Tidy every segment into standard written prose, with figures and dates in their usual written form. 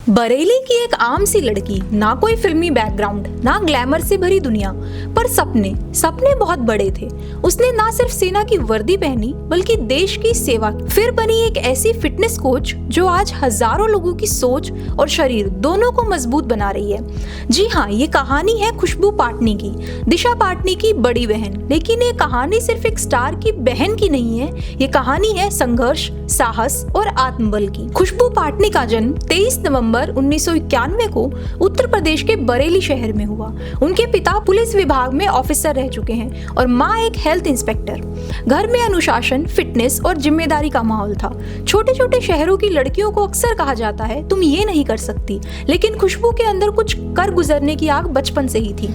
बरेली की एक आम सी लड़की, ना कोई फिल्मी बैकग्राउंड, ना ग्लैमर से भरी दुनिया, पर सपने सपने बहुत बड़े थे। उसने ना सिर्फ सेना की वर्दी पहनी बल्कि देश की सेवा की। फिर बनी एक ऐसी फिटनेस कोच जो आज हजारों लोगों की सोच और शरीर दोनों को मजबूत बना रही है। जी हाँ, ये कहानी है खुशबू पाटनी की, दिशा पाटनी की बड़ी बहन। लेकिन ये कहानी सिर्फ एक स्टार की बहन की नहीं है, ये कहानी है संघर्ष, साहस और आत्मबल की। खुशबू पाटनी का जन्म 23 नवंबर 1991 को उत्तर प्रदेश के बरेली शहर में हुआ। उनके पिता पुलिस विभाग में ऑफिसर रह चुके हैं और माँ एक हेल्थ इंस्पेक्टर। घर में अनुशासन, फिटनेस और जिम्मेदारी का माहौल था। छोटे छोटे शहरों की लड़कियों को अक्सर कहा जाता है तुम ये नहीं कर सकती, लेकिन खुशबू के अंदर कुछ कर गुजरने की आग बचपन से ही थी।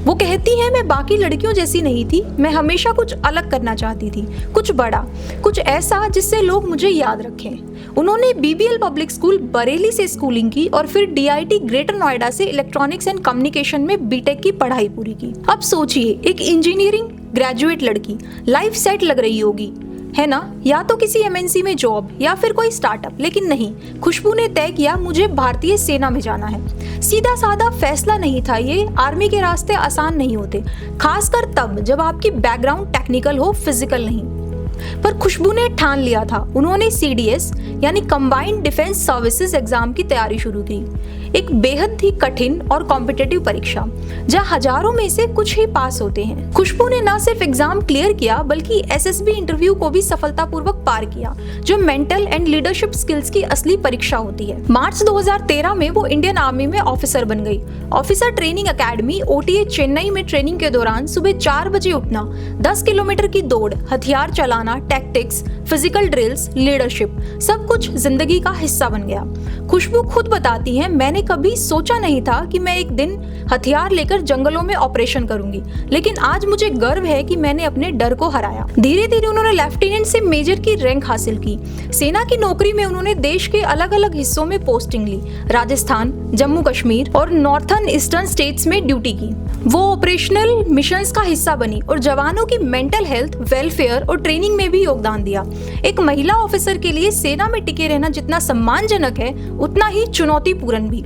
वो कहती है मैं बाकी लड़कियों जैसी नहीं थी, मैं हमेशा कुछ अलग करना चाहती थी, कुछ बड़ा, कुछ ऐसा जिससे लोग मुझे याद रखें। उन्होंने BBL पब्लिक स्कूल बरेली से स्कूलिंग की और फिर DIT ग्रेटर नोएडा से इलेक्ट्रॉनिक्स एंड कम्युनिकेशन में B.Tech की पढ़ाई पूरी की। अब सोचिए, एक इंजीनियरिंग ग्रेजुएट लड़की, लाइफ सेट लग रही होगी, है ना? या तो किसी MNC में जॉब या फिर कोई स्टार्टअप। लेकिन नहीं, खुशबू ने तय किया मुझे भारतीय सेना में जाना है। सीधा साधा फैसला नहीं था ये। आर्मी के रास्ते आसान नहीं होते, खासकर तब जब आपकी बैकग्राउंड टेक्निकल हो, फिजिकल नहीं। पर खुशबू ने ठान लिया था। उन्होंने CDS यानी कंबाइंड डिफेंस सर्विसेज एग्जाम की तैयारी शुरू की। एक बेहद ही कठिन और कॉम्पिटिटिव परीक्षा जहां हजारों में से कुछ ही पास होते हैं। खुशबू ने न सिर्फ एग्जाम क्लियर किया बल्कि SSB इंटरव्यू को भी सफलतापूर्वक पार किया, जो मेंटल एंड लीडरशिप स्किल्स की असली परीक्षा होती है। मार्च 2013 में वो इंडियन आर्मी में ऑफिसर बन गई। Officer training academy OTA Chennai में ट्रेनिंग के दौरान सुबह 4 बजे उठना, 10 किलोमीटर की दौड़, हथियार चलाना, टैक्टिक्स, फिजिकल ड्रिल्स, लीडरशिप, सब कुछ जिंदगी का हिस्सा बन गया। खुशबू खुद बताती है मैंने कभी सोचा नहीं था कि मैं एक दिन हथियार लेकर जंगलों में ऑपरेशन करूंगी, लेकिन आज मुझे गर्व है कि मैंने अपने डर को हराया। धीरे धीरे उन्होंने लेफ्टिनेंट से मेजर की रैंक हासिल की। सेना की नौकरी में उन्होंने देश के अलग अलग हिस्सों में पोस्टिंग ली, राजस्थान, जम्मू कश्मीर और नॉर्थर्न ईस्टर्न स्टेट्स में ड्यूटी की। वो ऑपरेशनल मिशंस का हिस्सा बनी और जवानों की मेंटल हेल्थ, वेलफेयर और ट्रेनिंग में भी योगदान दिया। एक महिला ऑफिसर के लिए सेना में टिके रहना जितना सम्मानजनक है, उतना ही चुनौतीपूर्ण भी।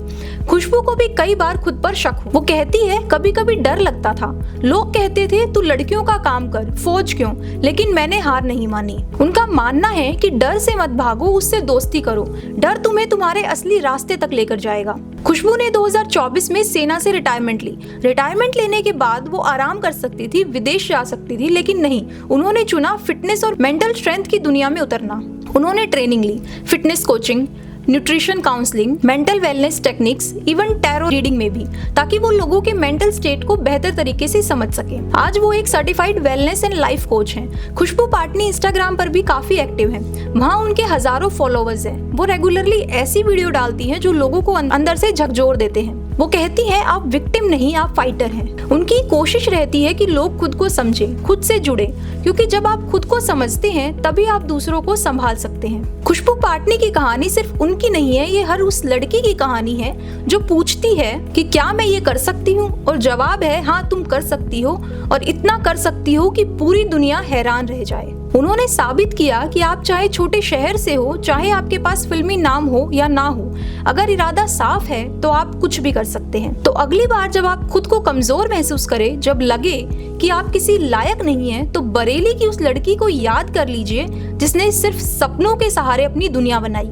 खुशबू को भी कई बार खुद पर शक हुआ। वो कहती है कभी कभी डर लगता था। लोग कहते थे तू लड़कियों का काम कर, फौज क्यों? लेकिन मैंने हार नहीं मानी। उनका मानना है कि डर से मत भागो, उससे दोस्ती करो। डर तुम्हें तुम्हारे असली रास्ते तक लेकर जाएगा। खुशबू ने 2024 में सेना से रिटायरमेंट ली। रिटायरमेंट लेने के बाद वो आराम कर सकती थी, विदेश जा सकती थी, लेकिन नहीं, उन्होंने चुना फिटनेस और मेंटल स्ट्रेंथ की दुनिया में उतरना। उन्होंने ट्रेनिंग ली, fitness coaching, nutrition counselling, mental wellness techniques, even tarot reading में भी, ताकि वो लोगों के मेंटल स्टेट को बेहतर तरीके से समझ सके। आज वो एक certified wellness and life coach हैं। खुशबू पाटनी इंस्टाग्राम पर भी काफी एक्टिव हैं। वहाँ उनके हजारों फॉलोवर्स हैं। वो रेगुलरली ऐसी वीडियो डालती हैं जो लोगों को अंदर से झकझोर देते हैं। वो कहती है आप विक्टिम नहीं, आप फाइटर हैं। उनकी कोशिश रहती है कि लोग खुद को समझें, खुद से जुड़े, क्योंकि जब आप खुद को समझते हैं तभी आप दूसरों को संभाल सकते हैं। खुशबू पाटनी की कहानी सिर्फ उनकी नहीं है, ये हर उस लड़की की कहानी है जो पूछती है कि क्या मैं ये कर सकती हूँ, और जवाब है हाँ, तुम कर सकती हो, और इतना कर सकती हो कि पूरी दुनिया हैरान रह जाए। उन्होंने साबित किया कि आप चाहे छोटे शहर से हो, चाहे आपके पास फिल्मी नाम हो या ना हो, अगर इरादा साफ है तो आप कुछ भी कर सकते हैं। तो अगली बार जब आप खुद को कमजोर महसूस करें, जब लगे कि आप किसी लायक नहीं हैं, तो बरेली की उस लड़की को याद कर लीजिए जिसने सिर्फ सपनों के सहारे अपनी दुनिया बनाई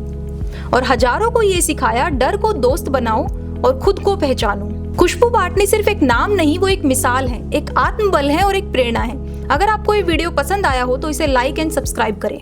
और हजारों को ये सिखाया डर को दोस्त बनाओ और खुद को पहचानो। खुशबू पाटनी सिर्फ एक नाम नहीं, वो एक मिसाल है, एक आत्मबल है और एक प्रेरणा है। अगर आपको ये वीडियो पसंद आया हो तो इसे लाइक एंड सब्सक्राइब करें।